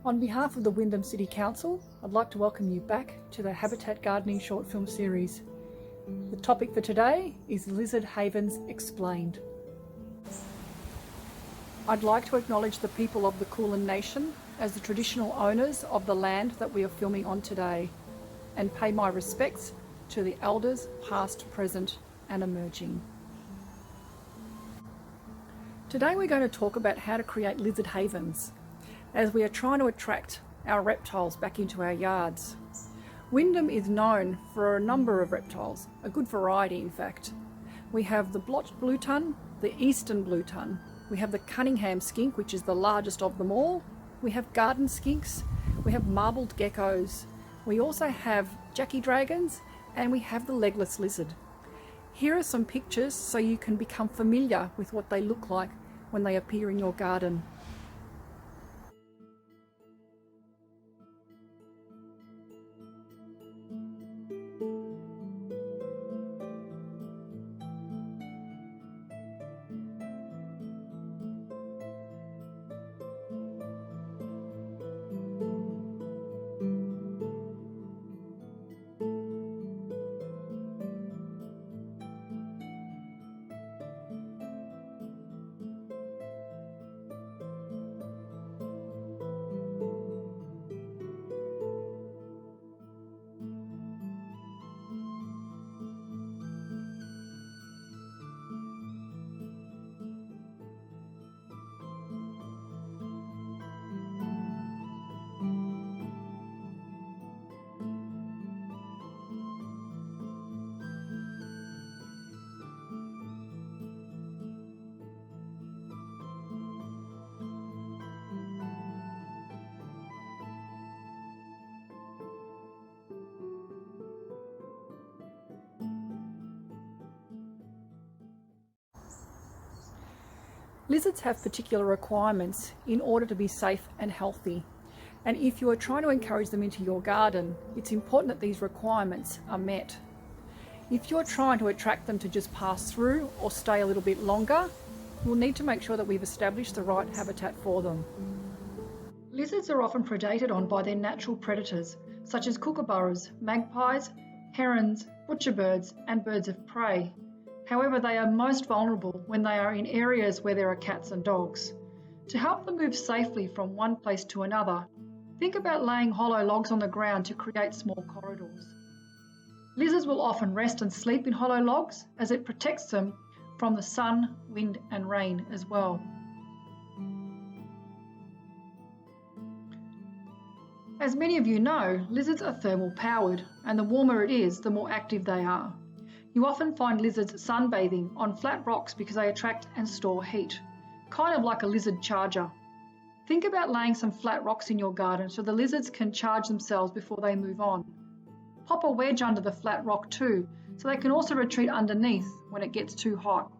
On behalf of the Wyndham City Council, I'd like to welcome you back to the Habitat Gardening short film series. The topic for today is Lizard Havens Explained. I'd like to acknowledge the people of the Kulin Nation as the traditional owners of the land that we are filming on today, and pay my respects to the elders past, present and emerging. Today we're going to talk about how to create lizard havens, as we are trying to attract our reptiles back into our yards. Wyndham is known for a number of reptiles, a good variety in fact. We have the blotched blue tongue, the eastern blue tongue, we have the Cunningham skink, which is the largest of them all, we have garden skinks, we have marbled geckos, we also have Jackie dragons, and we have the legless lizard. Here are some pictures so you can become familiar with what they look like when they appear in your garden. Lizards have particular requirements in order to be safe and healthy. And if you are trying to encourage them into your garden, it's important that these requirements are met. If you're trying to attract them to just pass through or stay a little bit longer, we'll need to make sure that we've established the right habitat for them. Lizards are often predated on by their natural predators, such as kookaburras, magpies, herons, butcherbirds, and birds of prey. However, they are most vulnerable when they are in areas where there are cats and dogs. To help them move safely from one place to another, think about laying hollow logs on the ground to create small corridors. Lizards will often rest and sleep in hollow logs as it protects them from the sun, wind and rain as well. As many of you know, lizards are thermal powered, and the warmer it is, the more active they are. You often find lizards sunbathing on flat rocks because they attract and store heat, kind of like a lizard charger. Think about laying some flat rocks in your garden so the lizards can charge themselves before they move on. Pop a wedge under the flat rock too, so they can also retreat underneath when it gets too hot.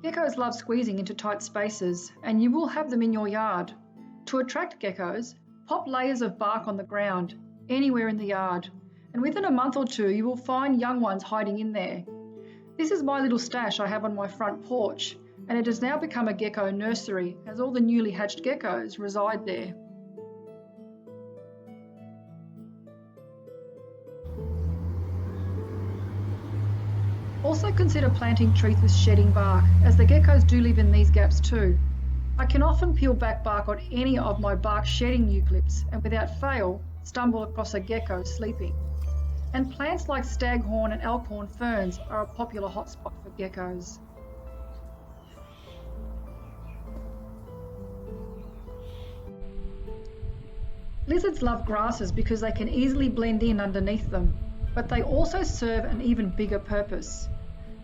Geckos love squeezing into tight spaces, and you will have them in your yard. To attract geckos, pop layers of bark on the ground, anywhere in the yard. And within a month or two, you will find young ones hiding in there. This is my little stash I have on my front porch, and it has now become a gecko nursery as all the newly hatched geckos reside there. Also consider planting trees with shedding bark, as the geckos do live in these gaps too. I can often peel back bark on any of my bark shedding eucalypts and without fail stumble across a gecko sleeping. And plants like staghorn and elkhorn ferns are a popular hotspot for geckos. Lizards love grasses because they can easily blend in underneath them, but they also serve an even bigger purpose.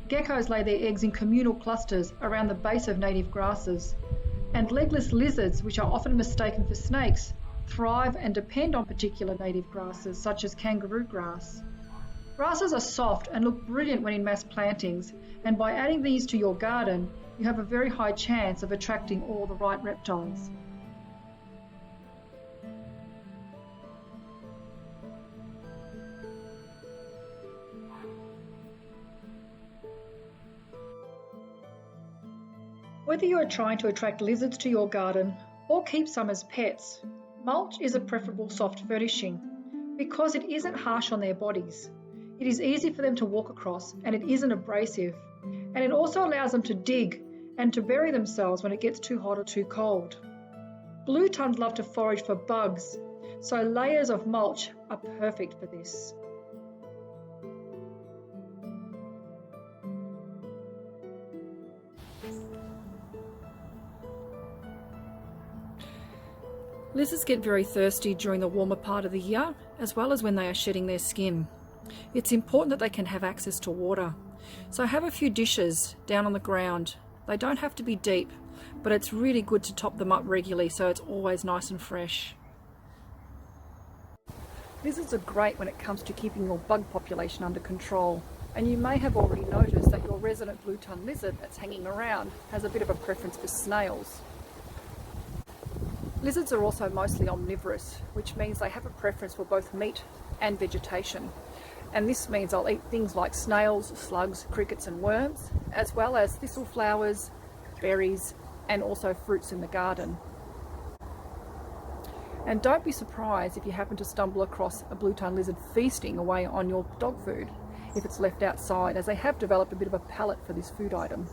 Geckos lay their eggs in communal clusters around the base of native grasses, and legless lizards, which are often mistaken for snakes, thrive and depend on particular native grasses such as kangaroo grass. Grasses are soft and look brilliant when in mass plantings, and by adding these to your garden, you have a very high chance of attracting all the right reptiles. Whether you are trying to attract lizards to your garden or keep some as pets, mulch is a preferable soft furnishing because it isn't harsh on their bodies. It is easy for them to walk across and it isn't abrasive, and it also allows them to dig and to bury themselves when it gets too hot or too cold. Blue tons love to forage for bugs, so layers of mulch are perfect for this. Lizards get very thirsty during the warmer part of the year, as well as when they are shedding their skin. It's important that they can have access to water. So have a few dishes down on the ground. They don't have to be deep, but it's really good to top them up regularly so it's always nice and fresh. Lizards are great when it comes to keeping your bug population under control. And you may have already noticed that your resident blue-tongued lizard that's hanging around has a bit of a preference for snails. Lizards are also mostly omnivorous, which means they have a preference for both meat and vegetation. And this means they'll eat things like snails, slugs, crickets and worms, as well as thistle flowers, berries, and also fruits in the garden. And don't be surprised if you happen to stumble across a blue-tongued lizard feasting away on your dog food if it's left outside, as they have developed a bit of a palate for this food item.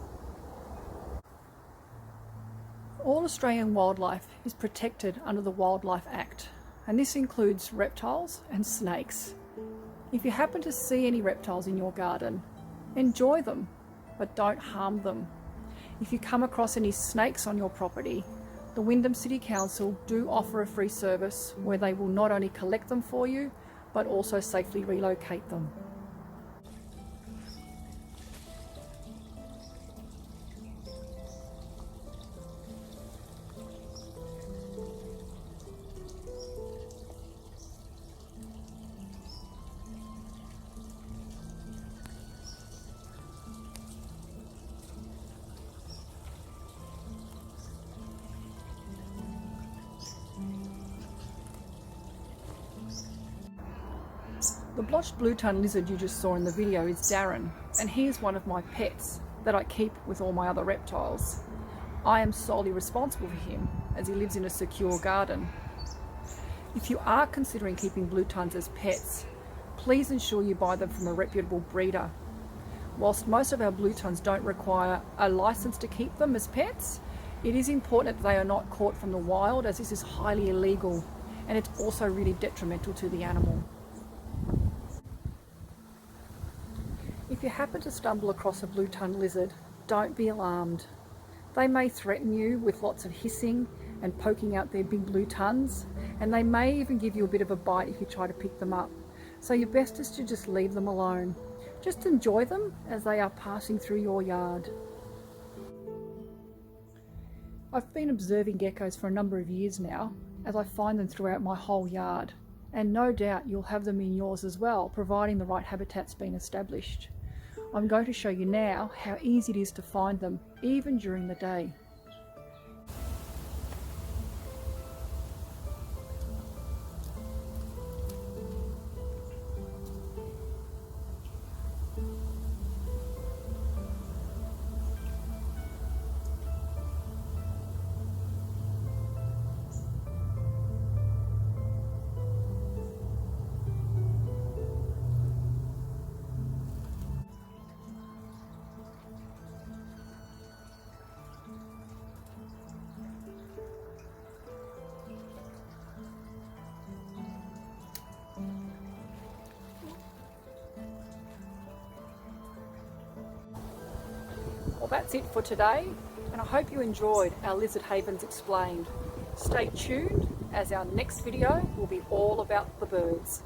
All Australian wildlife is protected under the Wildlife Act, and this includes reptiles and snakes. If you happen to see any reptiles in your garden, enjoy them, but don't harm them. If you come across any snakes on your property, the Wyndham City Council do offer a free service where they will not only collect them for you, but also safely relocate them. The blotched blue-tongued lizard you just saw in the video is Darren, and he is one of my pets that I keep with all my other reptiles. I am solely responsible for him as he lives in a secure garden. If you are considering keeping blue-tongues as pets, please ensure you buy them from a reputable breeder. Whilst most of our blue-tongues don't require a license to keep them as pets, it is important that they are not caught from the wild, as this is highly illegal and it's also really detrimental to the animal. If you happen to stumble across a blue-tongued lizard, don't be alarmed. They may threaten you with lots of hissing and poking out their big blue tongues, and they may even give you a bit of a bite if you try to pick them up. So your best is to just leave them alone. Just enjoy them as they are passing through your yard. I've been observing geckos for a number of years now, as I find them throughout my whole yard. And no doubt you'll have them in yours as well, providing the right habitat's been established. I'm going to show you now how easy it is to find them, even during the day. Well, that's it for today, and I hope you enjoyed our Lizard Havens Explained. Stay tuned, as our next video will be all about the birds.